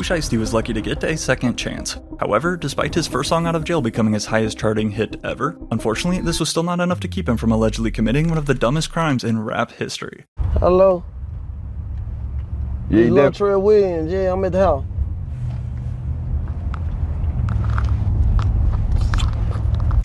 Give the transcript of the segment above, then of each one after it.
Pooh Shiesty was lucky to get a second chance. However, despite his first song out of jail becoming his highest charting hit ever, unfortunately, this was still not enough to keep him from allegedly committing one of the dumbest crimes in rap history. Hello? Yeah, you there? Latrell Williams, yeah, I'm at the house.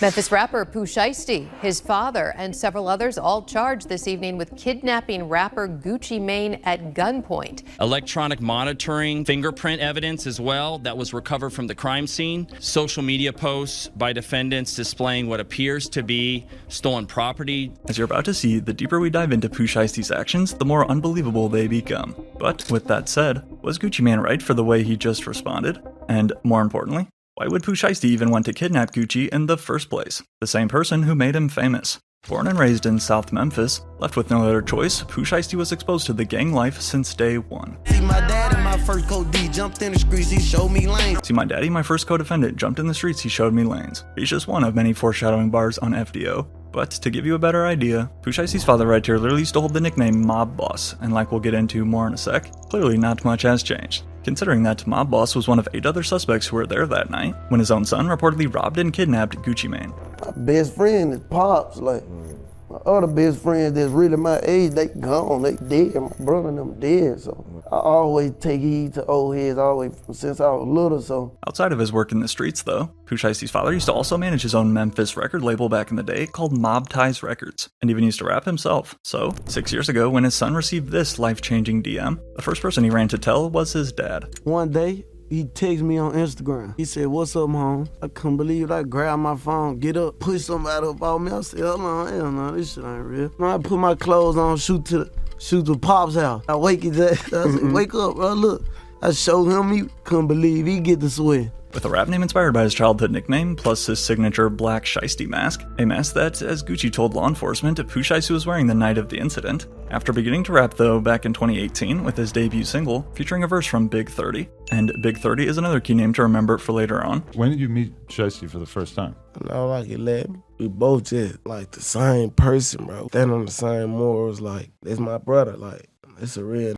Memphis rapper Pooh Shiesty, his father, and several others all charged this evening with kidnapping rapper Gucci Mane at gunpoint. Electronic monitoring, fingerprint evidence as well that was recovered from the crime scene. Social media posts by defendants displaying what appears to be stolen property. As you're about to see, the deeper we dive into Pooh Shiesty's actions, the more unbelievable they become. But with that said, was Gucci Mane right for the way he just responded? And more importantly, why would Pooh Shiesty even want to kidnap Gucci in the first place? The same person who made him famous. Born and raised in South Memphis, left with no other choice, Pooh Shiesty was exposed to the gang life since day one. See my daddy, my first co-D jumped in the streets, he showed me lanes. See my daddy, my first co-defendant, jumped in the streets, he showed me lanes. He's just one of many foreshadowing bars on FDO. But to give you a better idea, Pooh Shiesty's father right here literally used to hold the nickname Mob Boss, and like we'll get into more in a sec, clearly not much has changed. Considering that Mob Boss was one of 8 other suspects who were there that night, when his own son reportedly robbed and kidnapped Gucci Mane. My best friend is Pops, like, my other best friends that's really my age, they gone, they dead, my brother and them dead, so I always take heed to old heads, always since I was little, so. Outside of his work in the streets though, Pooh Shiesty's father used to also manage his own Memphis record label back in the day called Mob Ties Records, and even used to rap himself. So, 6 years ago when his son received this life-changing DM, the first person he ran to tell was his dad. One day, he texted me on Instagram. He said, "What's up, home?" I couldn't believe it. I grabbed my phone, get up, push somebody up on me. I said, "Hold on, hell no, this shit ain't real." I put my clothes on, shoot to Pop's house. I wake his ass. I said, "Wake up, bro, look." I showed him, he couldn't believe he get the sweat. With a rap name inspired by his childhood nickname, plus his signature black Shiesty mask, a mask that, as Gucci told law enforcement, Pooh Shiesty was wearing the night of the incident. After beginning to rap though back in 2018 with his debut single, featuring a verse from Big 30, and Big 30 is another key name to remember for later on. When did you meet Shiesty for the first time? When I was like 11, we both just like the same person, bro. Stand on the same morals, like, that's my brother, like, it's a real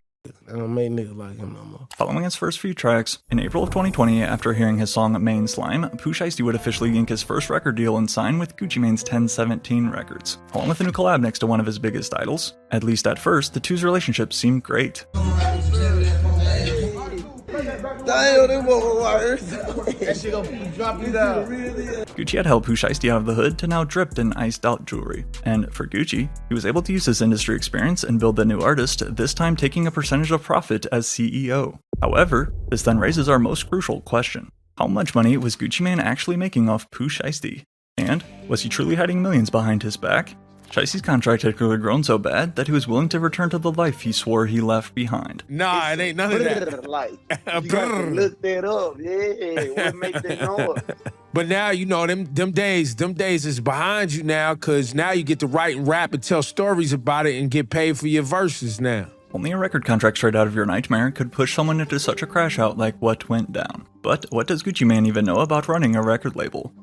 I don't make niggas like him no more. Following his first few tracks, in April of 2020, after hearing his song Main Slime, Pooh Shiesty would officially ink his first record deal and sign with Gucci Mane's 1017 Records, along with a new collab next to one of his biggest idols. At least at first, the two's relationship seemed great. Gucci had helped Pooh Shiesty out of the hood to now dripped in iced out jewelry. And for Gucci, he was able to use his industry experience and build the new artist, this time taking a percentage of profit as CEO. However, this then raises our most crucial question. How much money was Gucci Mane actually making off Pooh Shiesty? And was he truly hiding millions behind his back? Shiesty's contract had clearly grown so bad that he was willing to return to the life he swore he left behind. Nah, it ain't none of that. Like, you got to look that up, yeah, what make that noise? But now, you know, them days is behind you now, because now you get to write and rap and tell stories about it and get paid for your verses now. Only a record contract straight out of your nightmare could push someone into such a crash out like what went down. But what does Gucci Mane even know about running a record label?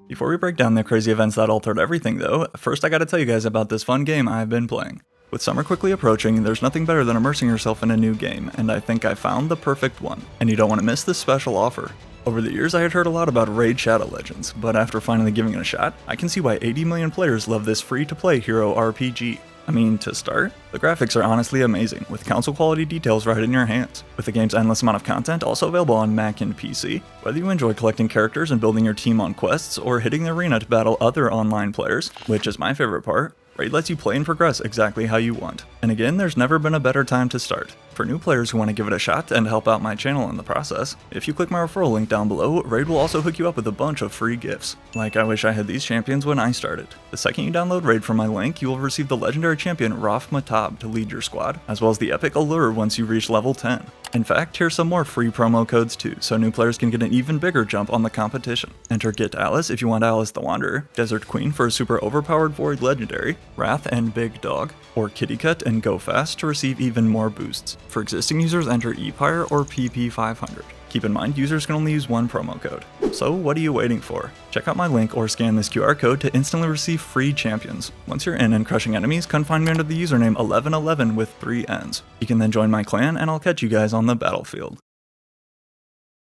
Before we break down the crazy events that altered everything though, first I gotta tell you guys about this fun game I've been playing. With summer quickly approaching, there's nothing better than immersing yourself in a new game, and I think I found the perfect one. And you don't want to miss this special offer. Over the years I had heard a lot about Raid Shadow Legends, but after finally giving it a shot, I can see why 80 million players love this free-to-play hero RPG. I mean, to start, the graphics are honestly amazing, with console quality details right in your hands. With the game's endless amount of content also available on Mac and PC, whether you enjoy collecting characters and building your team on quests, or hitting the arena to battle other online players, which is my favorite part, Raid lets you play and progress exactly how you want. And again, there's never been a better time to start. For new players who want to give it a shot and help out my channel in the process, if you click my referral link down below, Raid will also hook you up with a bunch of free gifts. Like I wish I had these champions when I started. The second you download Raid from my link, you will receive the legendary champion Raf-Matab to lead your squad, as well as the epic Allure once you reach level 10. In fact, here's some more free promo codes too, so new players can get an even bigger jump on the competition. Enter Get Alice if you want Alice the Wanderer, Desert Queen for a super overpowered Void Legendary, Wrath and Big Dog, or Kitty Cut and Go Fast to receive even more boosts. For existing users, enter EPYRE or PP500. Keep in mind, users can only use one promo code. So what are you waiting for? Check out my link or scan this QR code to instantly receive free champions. Once you're in and crushing enemies, come find me under the username 1111 with 3 N's. You can then join my clan and I'll catch you guys on the battlefield.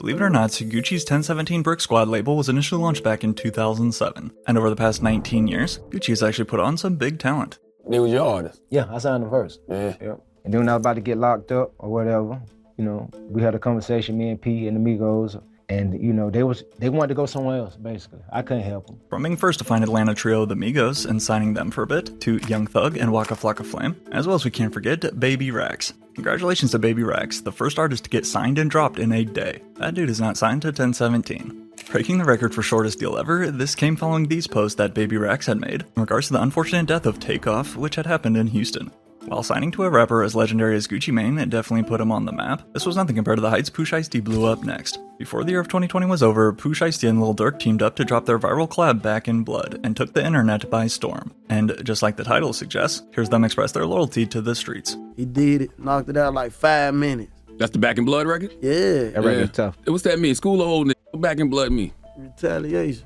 Believe it or not, Gucci's 1017 Brick Squad label was initially launched back in 2007, and over the past 19 years, Gucci has actually put on some big talent. They was your artist? Yeah, I signed them first. Yeah. Yep. And then when I was about to get locked up or whatever, you know, we had a conversation, me and P and Amigos, and you know, they wanted to go somewhere else, basically. I couldn't help them. From being first to find Atlanta trio The Migos and signing them for a bit, to Young Thug and Waka Flocka Flame, as well as we can't forget Baby Rax. Congratulations to Baby Rax, the first artist to get signed and dropped in a day. That dude is not signed to 1017. Breaking the record for shortest deal ever, this came following these posts that Baby Rax had made in regards to the unfortunate death of Takeoff, which had happened in Houston. While signing to a rapper as legendary as Gucci Mane, it definitely put him on the map. This was nothing compared to the heights Pooh Shiesty blew up next. Before the year of 2020 was over, Pooh Shiesty and Lil Durk teamed up to drop their viral collab Back in Blood and took the internet by storm. And just like the title suggests, here's them express their loyalty to the streets. He did it, knocked it out like 5 minutes. That's the Back in Blood record? Yeah. That record's tough. What's that mean? School of old nigga. What Back in Blood mean? Retaliation.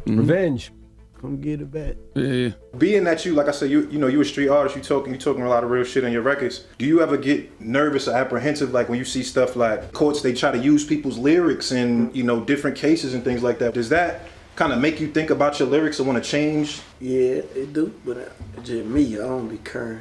Revenge. Come get it back. Yeah. Being that you, like I said, you know, you a street artist, you talking a lot of real shit on your records. Do you ever get nervous or apprehensive, like when you see stuff like courts, they try to use people's lyrics in, you know, different cases and things like that? Does that kind of make you think about your lyrics or want to change? Yeah, it do, but it's just me. I don't be caring.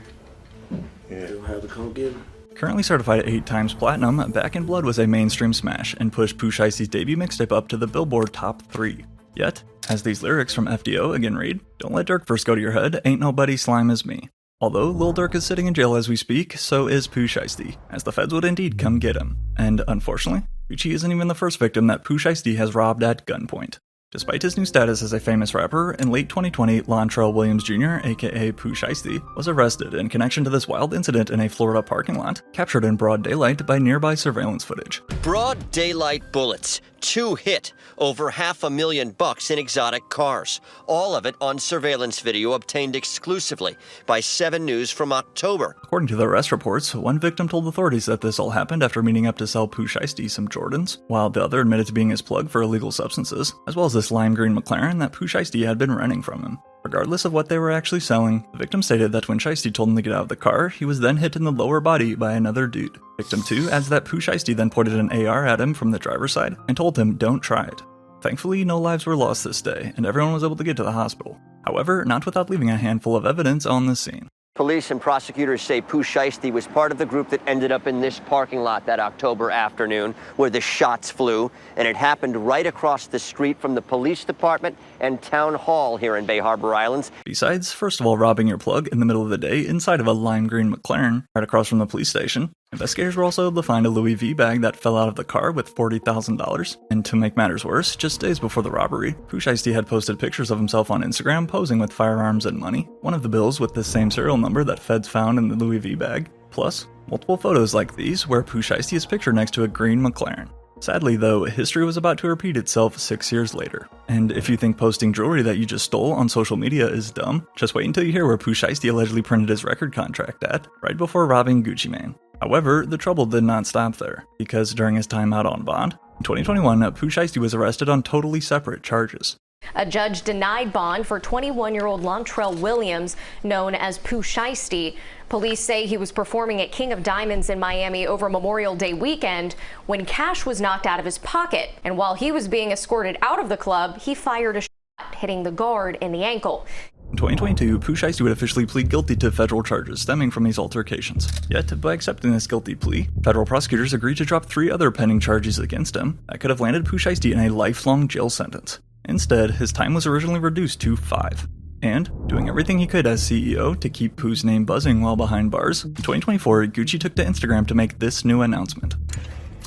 Yeah. Don't have to come get him. Currently certified 8 times platinum, Back in Blood was a mainstream smash and pushed Pooh Shiesty's debut mixtape up to the Billboard Top 3. Yet, as these lyrics from FDO again read, don't let Durk first go to your head, ain't nobody slime as me. Although Lil Durk is sitting in jail as we speak, so is Pooh Shiesty, as the feds would indeed come get him. And unfortunately, Gucci isn't even the first victim that Pooh Shiesty has robbed at gunpoint. Despite his new status as a famous rapper, in late 2020, Lontrell Williams Jr., aka Pooh Shiesty, was arrested in connection to this wild incident in a Florida parking lot, captured in broad daylight by nearby surveillance footage. Broad daylight bullets, 2 hit, over $500,000 in exotic cars. All of it on surveillance video obtained exclusively by 7 News from October. According to the arrest reports, one victim told authorities that this all happened after meeting up to sell Pooh Shiesty some Jordans, while the other admitted to being his plug for illegal substances, as well as this lime green McLaren that Pooh Shiesty had been renting from him. Regardless of what they were actually selling, the victim stated that when Shiesty told him to get out of the car, he was then hit in the lower body by another dude. Victim 2 adds that Pooh Shiesty then pointed an AR at him from the driver's side and told him don't try it. Thankfully, no lives were lost this day, and everyone was able to get to the hospital. However, not without leaving a handful of evidence on the scene. Police and prosecutors say Pooh Shiesty was part of the group that ended up in this parking lot that October afternoon where the shots flew, and it happened right across the street from the police department and town hall here in Bay Harbor Islands. Besides, first of all, robbing your plug in the middle of the day inside of a lime green McLaren right across from the police station, investigators were also able to find a Louis V bag that fell out of the car with $40,000. And to make matters worse, just days before the robbery, Pooh Shiesty had posted pictures of himself on Instagram posing with firearms and money, one of the bills with the same serial number that feds found in the Louis V bag, plus multiple photos like these where Pooh Shiesty is pictured next to a green McLaren. Sadly though, history was about to repeat itself 6 years later. And if you think posting jewelry that you just stole on social media is dumb, just wait until you hear where Pooh Shiesty allegedly printed his record contract at, right before robbing Gucci Mane. However, the trouble did not stop there, because during his time out on bond, in 2021, Pooh Shiesty was arrested on totally separate charges. A judge denied bond for 21-year-old Lontrell Williams, known as Pooh Shiesty. Police say he was performing at King of Diamonds in Miami over Memorial Day weekend when cash was knocked out of his pocket. And while he was being escorted out of the club, he fired a shot, hitting the guard in the ankle. In 2022, Pooh Shiesty would officially plead guilty to federal charges stemming from these altercations. Yet, by accepting this guilty plea, federal prosecutors agreed to drop 3 other pending charges against him that could have landed Pooh Shiesty in a lifelong jail sentence. Instead, his time was originally reduced to 5. And, doing everything he could as CEO to keep Pooh's name buzzing while behind bars, in 2024, Gucci took to Instagram to make this new announcement.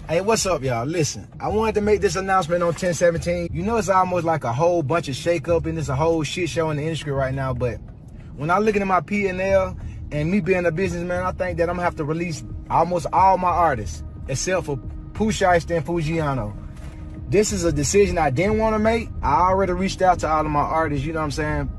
Hey, what's up, y'all? Listen, I wanted to make this announcement on 1017. You know, it's almost like a whole bunch of shake-up and it's a whole shit show in the industry right now, but when I look at my P&L and me being a businessman, I think that I'm gonna have to release almost all my artists, except for Pooh Shiesty and Fujiano. This is a decision I didn't want to make. I already reached out to all of my artists, you know what I'm saying,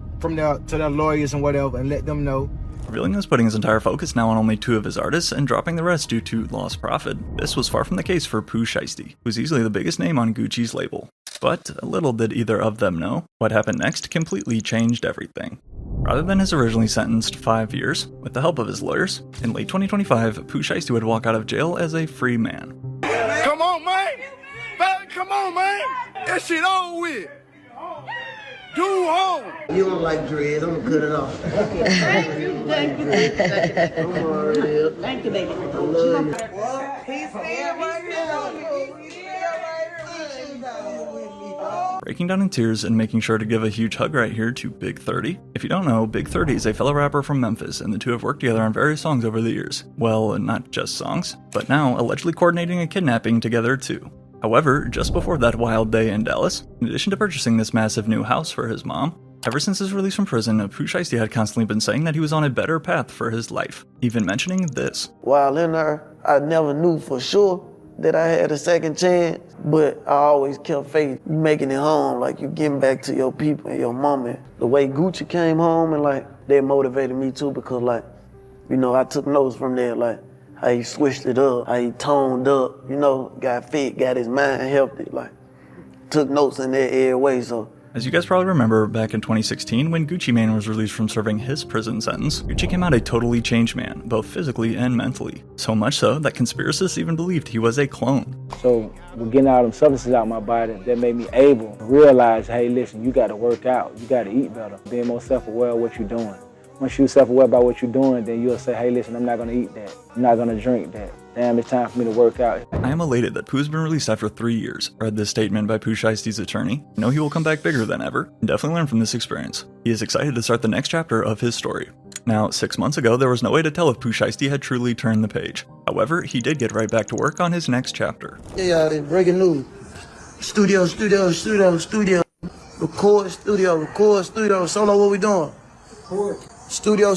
to their lawyers and whatever, and let them know. Revealing he was putting his entire focus now on only 2 of his artists and dropping the rest due to lost profit. This was far from the case for Pooh Shiesty, who's easily the biggest name on Gucci's label. But little did either of them know, what happened next completely changed everything. Rather than his originally sentenced 5 years, with the help of his lawyers, in late 2025, Pooh Shiesty would walk out of jail as a free man. Come on, man! come on, man. That shit over with. Do home. You don't like dreads, I'm gonna cut it off. Thank you. Thank you, baby. I love you. He's still right here. Breaking down in tears and making sure to give a huge hug right here to Big 30. If you don't know, Big 30 is a fellow rapper from Memphis, and the two have worked together on various songs over the years. Well, not just songs, but now allegedly coordinating a kidnapping together too. However, just before that wild day in Dallas, in addition to purchasing this massive new house for his mom, ever since his release from prison, Pooh Shiesty had constantly been saying that he was on a better path for his life, even mentioning this. While in there, I never knew for sure that I had a second chance, but I always kept faith. You making it home, like you getting back to your people and your mama. The way Gucci came home and like, that motivated me too, because like, you know, I took notes from there, like, how he switched it up, how he toned up, you know, got fit, got his mind healthy, like, took notes in that every way, so. As you guys probably remember, back in 2016, when Gucci Mane was released from serving his prison sentence, Gucci came out a totally changed man, both physically and mentally. So much so that conspiracists even believed he was a clone. So, with getting all them substances out my body, that made me able to realize, hey, listen, you gotta work out, you gotta eat better, being more self-aware of what you're doing. Once you're self-aware about what you're doing, then you'll say, hey, listen, I'm not gonna eat that. I'm not gonna drink that. Damn, it's time for me to work out. I am elated that Pooh's been released after 3 years. Read this statement by Pooh Shiesty's attorney. I know he will come back bigger than ever, and definitely learn from this experience. He is excited to start the next chapter of his story. Now, 6 months ago, there was no way to tell if Pooh Shiesty had truly turned the page. However, he did get right back to work on his next chapter. Yeah, breaking news. Studio. Record, studio. Solo, what we doing? Record. Studio.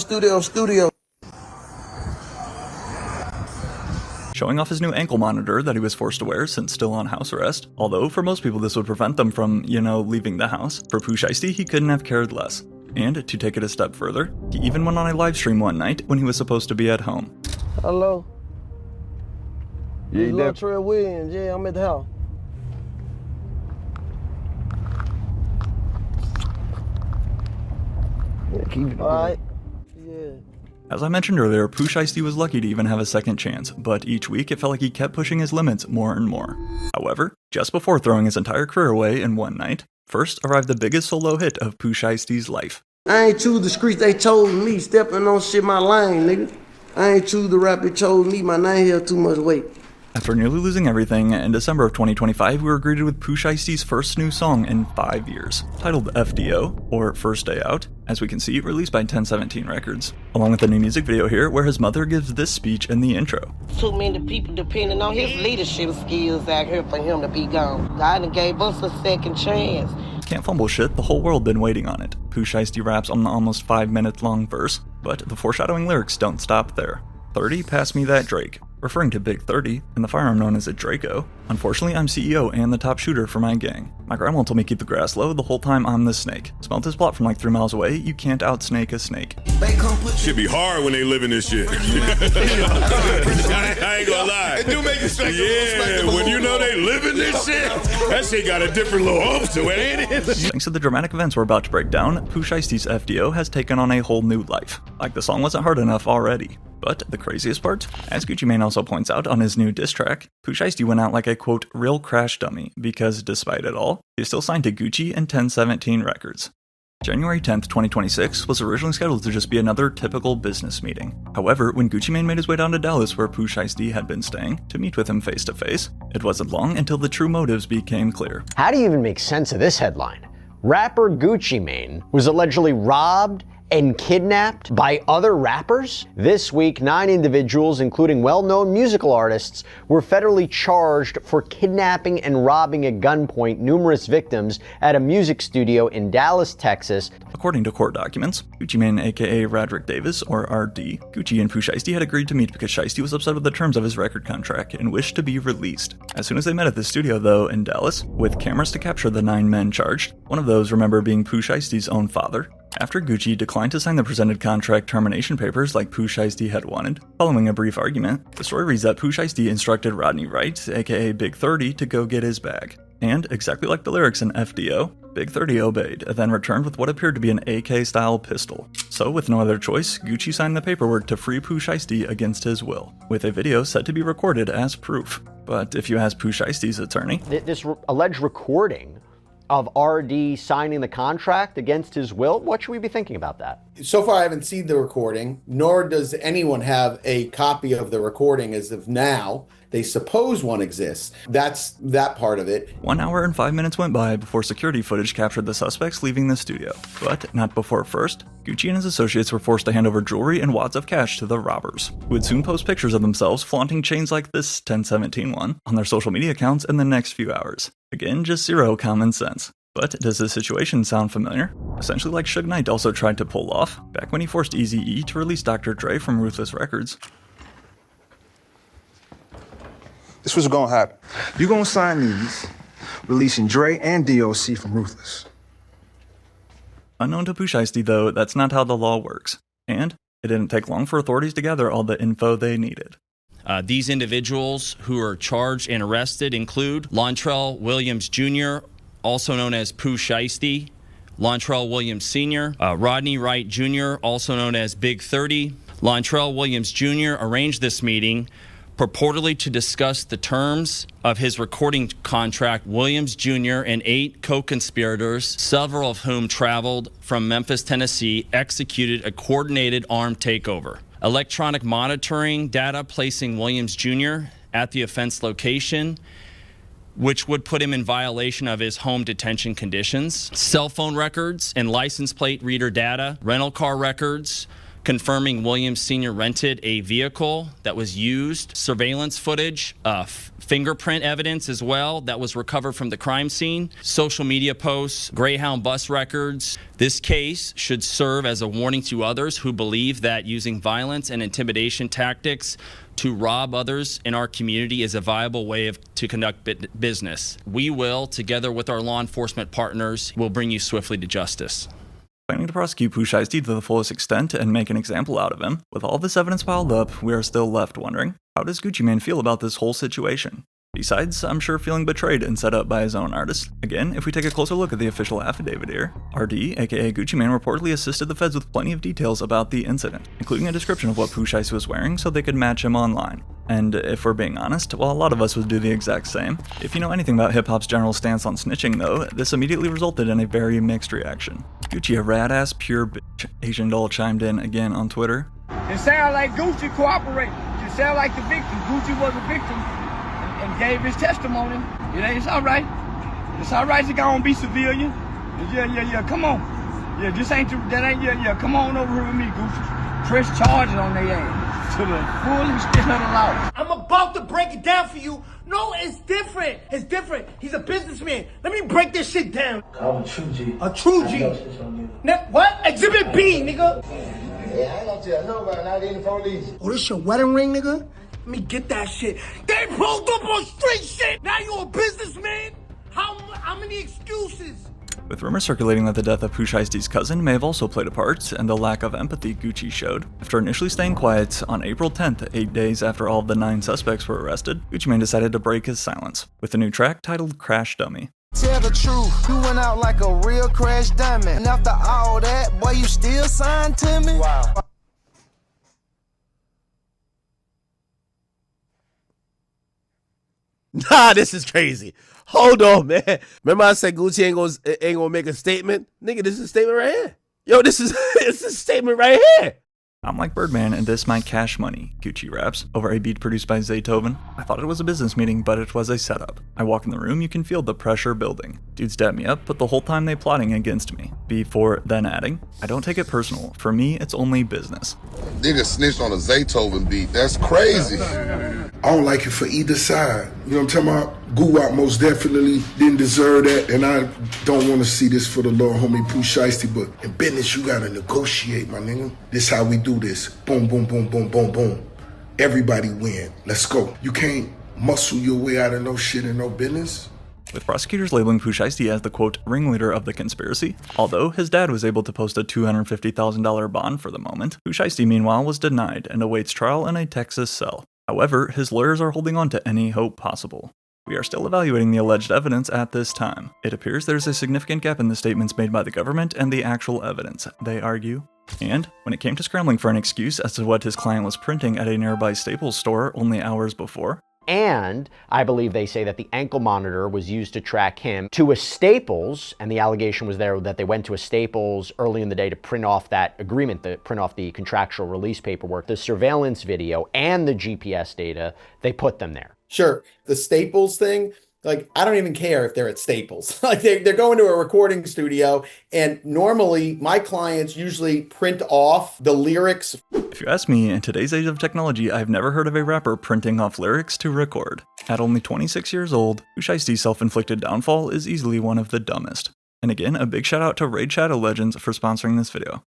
Showing off his new ankle monitor that he was forced to wear since still on house arrest. Although, for most people this would prevent them from, leaving the house. For Pooh Shiesty, he couldn't have cared less. And, to take it a step further, he even went on a live stream one night when he was supposed to be at home. Hello? Yeah, Little Trey Williams, yeah, I'm at the house. Yeah, keep it. All right. Yeah. As I mentioned earlier, Pooh Shiesty was lucky to even have a second chance, but each week it felt like he kept pushing his limits more and more. However, just before throwing his entire career away in one night, first arrived the biggest solo hit of Pooh Shiesty's life. I ain't choose the streets, they chose me, stepping on shit my lane, nigga. I ain't choose the rap, it chose me, my name held too much weight. After nearly losing everything, in December of 2025, we were greeted with Pooh Shiesty's first new song in 5 years, titled FDO, or First Day Out, as we can see, released by 1017 Records, along with a new music video here where his mother gives this speech in the intro. Too many people depending on his leadership skills out here for him to be gone. God done gave us a second chance. Can't fumble shit, the whole world been waiting on it. Pooh Shiesty raps on the almost 5-minute long verse, but the foreshadowing lyrics don't stop there. 30, pass me that Drake, referring to Big 30 and the firearm known as a Draco. Unfortunately, I'm CEO and the top shooter for my gang. My grandma told me keep the grass low the whole time I'm the snake. Smelt this plot from like 3 miles away, you can't outsnake a snake. Should be hard when they live in this shit. I ain't gonna lie. It do make you strike when you know they live in this shit, that shit got a different little oomph to it, ain't it? Thanks to the dramatic events we're about to break down, Pooh Shiesty's FDO has taken on a whole new life. Like the song wasn't hard enough already. But the craziest part, as Gucci Mane also points out on his new diss track, Pooh Shiesty went out like a quote, real crash dummy, because despite it all, he's still signed to Gucci and 1017 Records. January 10th, 2026 was originally scheduled to just be another typical business meeting. However, when Gucci Mane made his way down to Dallas where Pooh Shiesty had been staying to meet with him face to face, it wasn't long until the true motives became clear. How do you even make sense of this headline? Rapper Gucci Mane was allegedly robbed and kidnapped by other rappers? This week, 9 individuals, including well-known musical artists, were federally charged for kidnapping and robbing at gunpoint numerous victims at a music studio in Dallas, Texas. According to court documents, Gucci Mane, aka Radrick Davis, or RD, Gucci and Pooh Shiesty had agreed to meet because Shiesty was upset with the terms of his record contract and wished to be released. As soon as they met at the studio, though, in Dallas, with cameras to capture the 9 men charged, one of those, remember, being Pooh Shiesty's own father, after Gucci declined to sign the presented contract termination papers like Pooh Shiesty had wanted, following a brief argument, the story reads that Pooh Shiesty instructed Rodney Wright, aka Big 30, to go get his bag. And, exactly like the lyrics in FDO, Big 30 obeyed, then returned with what appeared to be an AK-style pistol. So, with no other choice, Gucci signed the paperwork to free Pooh Shiesty against his will, with a video set to be recorded as proof. But if you ask Pooh Shiesty's attorney, This alleged recording of RD signing the contract against his will, what should we be thinking about that? So far, I haven't seen the recording, nor does anyone have a copy of the recording as of now. They suppose one exists. That's that part of it. 1 hour and 5 minutes went by before security footage captured the suspects leaving the studio. But not before first, Gucci and his associates were forced to hand over jewelry and wads of cash to the robbers, who would soon post pictures of themselves flaunting chains like this 1017 one on their social media accounts in the next few hours. Again, just zero common sense. But does this situation sound familiar? Essentially like Suge Knight also tried to pull off back when he forced Eazy-E to release Dr. Dre from Ruthless Records. This what's gonna happen. You gonna sign these, releasing Dre and DOC from Ruthless. Unknown to Pooh Shiesty though, that's not how the law works. And it didn't take long for authorities to gather all the info they needed. These individuals who are charged and arrested include Lontrell Williams Jr., also known as Pooh Shiesty, Lontrell Williams Sr., Rodney Wright Jr., also known as Big 30. Lontrell Williams Jr. arranged this meeting purportedly to discuss the terms of his recording contract. Williams Jr. and 8 co-conspirators, several of whom traveled from Memphis, Tennessee, executed a coordinated armed takeover. Electronic monitoring data placing Williams Jr. at the offense location, which would put him in violation of his home detention conditions. Cell phone records and license plate reader data, rental car records, confirming Williams Sr. rented a vehicle that was used, surveillance footage, fingerprint evidence as well that was recovered from the crime scene, social media posts, Greyhound bus records. This case should serve as a warning to others who believe that using violence and intimidation tactics to rob others in our community is a viable way to conduct business. We will, together with our law enforcement partners, will bring you swiftly to justice. Planning to prosecute Pooh Shiesty to the fullest extent and make an example out of him. With all this evidence piled up, we are still left wondering, how does Gucci Mane feel about this whole situation? Besides, I'm sure feeling betrayed and set up by his own artist. Again, if we take a closer look at the official affidavit here, RD, aka Gucci Mane, reportedly assisted the feds with plenty of details about the incident, including a description of what Pooh Shiesty was wearing so they could match him online. And if we're being honest, well, a lot of us would do the exact same. If you know anything about hip-hop's general stance on snitching though, this immediately resulted in a very mixed reaction. Gucci, a rad-ass pure bitch, Asian doll chimed in again on Twitter. It sounds like Gucci cooperated. It sounds like the victim. Gucci was a victim and gave his testimony. It's all right. It's all right to go and be civilian. Yeah, come on. Yeah, come on over here with me, Gucci. Press charges on their ass to the full extent of the law. I'm about to break it down for you. No, it's different. It's different. He's a businessman. Let me break this shit down. I'm a true G. A true G. What? Exhibit B, nigga. Yeah, I ain't gonna tell nobody, not even the police. Oh, this your wedding ring, nigga? Let me get that shit. They pulled up on street shit. Now you a businessman? How many excuses? With rumors circulating that the death of Pooh Shiesty's cousin may have also played a part, and the lack of empathy Gucci showed. After initially staying quiet, on April 10th, 8 days after all of the 9 suspects were arrested, Gucci Mane decided to break his silence, with a new track titled Crash Dummy. Tell the truth, you went out like a real crash dummy. And after all that, boy, you still signed to me? Wow. Nah, this is crazy. Hold on, man. Remember I said Gucci ain't gonna make a statement? Nigga, this is a statement right here. Yo, this is a statement right here. I'm like Birdman and this my cash money, Gucci raps, over a beat produced by Zaytoven. I thought it was a business meeting, but it was a setup. I walk in the room, you can feel the pressure building. Dudes dab me up, but the whole time they plotting against me. Before then adding, I don't take it personal. For me, it's only business. Nigga snitched on a Zaytoven beat. That's crazy. I don't like it for either side. You know what I'm talking about? Guwap most definitely didn't deserve that, and I don't want to see this for the little homie Pooh Shiesty, but in business, you gotta negotiate, my nigga. This how we do this. Boom, boom, boom, boom, boom, boom. Everybody win. Let's go. You can't muscle your way out of no shit in no business. With prosecutors labeling Pooh Shiesty as the, quote, ringleader of the conspiracy, although his dad was able to post a $250,000 bond for the moment, Pooh Shiesty, meanwhile, was denied and awaits trial in a Texas cell. However, his lawyers are holding on to any hope possible. We are still evaluating the alleged evidence at this time. It appears there's a significant gap in the statements made by the government and the actual evidence, they argue. And when it came to scrambling for an excuse as to what his client was printing at a nearby Staples store only hours before, And I believe they say that the ankle monitor was used to track him to a Staples, and the allegation was there that they went to a Staples early in the day to print off that agreement, to print off the contractual release paperwork. The surveillance video and the GPS data, they put them there. Sure. The Staples thing, like, I don't even care if they're at Staples. Like, they're going to a recording studio, and normally my clients usually print off the lyrics. If you ask me, in today's age of technology, I've never heard of a rapper printing off lyrics to record. At only 26 years old, Pooh Shiesty's self-inflicted downfall is easily one of the dumbest. And again, a big shout out to Raid Shadow Legends for sponsoring this video.